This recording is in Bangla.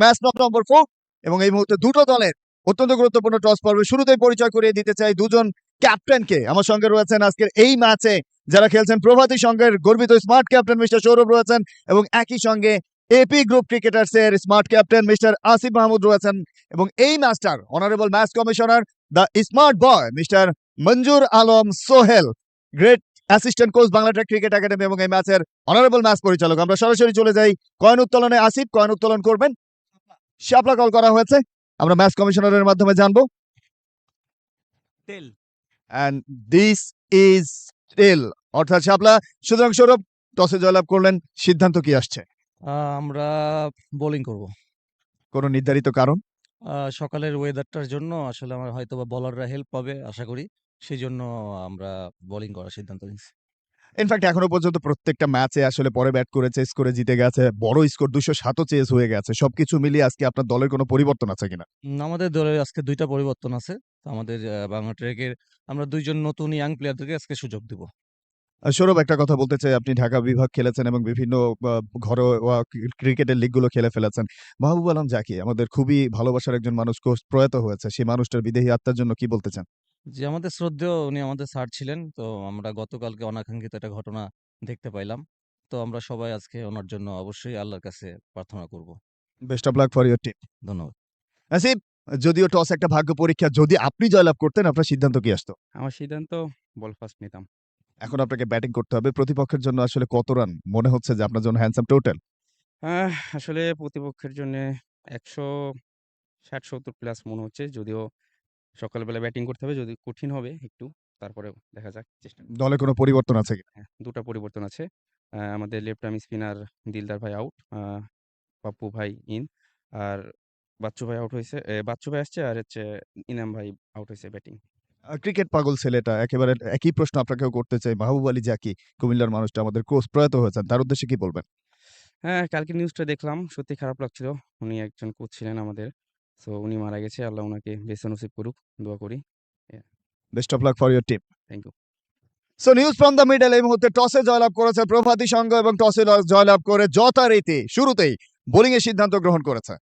ম্যাচ নম্বর 4 এবং এই মুহূর্তে দুটো দলের অত্যন্ত গুরুত্বপূর্ণ টস পর্বে শুরুতেই পরিচয় করিয়ে দিতে চাই দুজন ক্যাপ্টেনকে। আমার সঙ্গে রয়েছেন আজকের এই ম্যাচে যারা খেলছেন প্রভাতী সংঘের গর্বিত স্মার্ট ক্যাপ্টেন মিস্টার সৌরভ রয়েছেন এবং একই সঙ্গে এপি গ্রুপ ক্রিকেটার্স এর smart captain mister Asif Mahmud রয়েছেন এবং এই ম্যাচটার honourable match commissioner the smart boy mister Manjur Alam Sohel, great assistant coach Bangladesh cricket academy এবং এই ম্যাচের অনারেবল ম্যাচ পরিচালক। আমরা সরাসরি চলে যাই কয়েন উত্তোলনে। আসিফ কয়েন উত্তোলন করবেন। শাপলা কল করা হয়েছে, আমরা ম্যাচ কমিশনারের মাধ্যমে জানবো। টেল এন্ড দিস ইজ টেল, অর্থাৎ শাপলা। সুতরাং সৌরভ টসে জয়লাভ করলেন, সিদ্ধান্ত কি আসছে? আমরা বোলিং করব। কোনো নির্ধারিত কারণ? সকালের ওয়েদারটার জন্য আসলে আমার হয়তোবা বোলাররা হেল্প পাবে আশা করি। সেজন্য আমরা বোলিং করার সিদ্ধান্ত নিয়েছি। ইনফ্যাক্ট এখনো পর্যন্ত প্রত্যেকটা ম্যাচে আসলে পরে ব্যাট করে চেস করে জিতে গেছে, বড় স্কোর 207 ও চেস হয়ে গেছে। সবকিছু মিলিয়ে আজকে আপনার দলের কোনো পরিবর্তন আছে কিনা? আমাদের দলে আজকে ২ টা পরিবর্তন আছে। আমাদের বাংলা ট্র্যাকের আমরা ২ জন নতুন ইয়াং প্লেয়ারদেরকে আজকে সুযোগ দিব। সৌরভ, একটা কথা বলতে চাই, আপনি ঢাকা বিভাগ খেলেছেন এবং বিভিন্ন ঘরোয়া ক্রিকেটের লিগগুলো খেলে ফেলেছেন। মাহবুব আলম জাকি আমাদের খুবই ভালোবাসার একজন মানুষ প্রয়াত হয়েছে, সেই মানুষটার বিদেহী আত্মার জন্য কি বলতে চান? যে আমাদের শ্রদ্ধেয় উনি আমাদের স্যার ছিলেন। তো আমরা গতকালকে অনাকাঙ্ক্ষিত একটা ঘটনা দেখতে পাইলাম। তো আমরা সবাই আজকে ওনার জন্য অবশ্যই আল্লাহর কাছে প্রার্থনা করব। Best of luck for your team. ধন্যবাদ। আসিফ, যদিও টস একটা ভাগ্য পরীক্ষা, যদি আপনি জয়লাভ করতেন আপনার সিদ্ধান্ত কি আসতো? আমার সিদ্ধান্ত বল ফার্স্ট নিতাম। এখন আপনাকে ব্যাটিং করতে হবে। প্রতিপক্ষের জন্য আসলে কত রান মনে হচ্ছে যে আপনার জন্য হ্যান্ডসাম টোটাল? আসলে প্রতিপক্ষের জন্যে ১৬০-৭০ প্লাস মনে হচ্ছে। যদিও সকালবেলা ব্যাটিং করতে হবে, যদি কঠিন হবে একটু। তারপরেও দেখা যাক, চেষ্টা করি। দলে কোনো পরিবর্তন আছে কিনা? হ্যাঁ, ২ টা পরিবর্তন আছে। আমাদের লেফট আর্ম স্পিনার দিলদার ভাই আউট, পাপ্পু ভাই ইন, আর বাচ্চু ভাই আউট হইছে। বাচ্চু ভাই আসছে, আর হচ্ছে ইনাম ভাই আউট হইছে ব্যাটিং। ক্রিকেট পাগল ছেলেটা, একেবারে একই প্রশ্ন আপনাকেও করতে চাই। মাহবুব আলী জাকি, কুমিল্লার মানুষটা, আমাদের কোচ প্রয়াত হয়েছেন, তার উদ্দেশ্যে কি বলবেন? হ্যাঁ, কালকে নিউজটা দেখলাম। সত্যি খারাপ লাগছিল। উনি একজন কোচ ছিলেন আমাদের। সো উনি মারা গেছে। আল্লাহ উনাকে বেঁচে নসিব করুক। দোয়া করি। Best of luck for your team. Thank you. So news from the middle, এই মুহূর্তে টসে জয়লাভ করেছে প্রভাতী সংঘ এবং টসে জয়লাভ করে যথারীতি শুরুতেই বোলিং এর সিদ্ধান্ত গ্রহণ করেছে।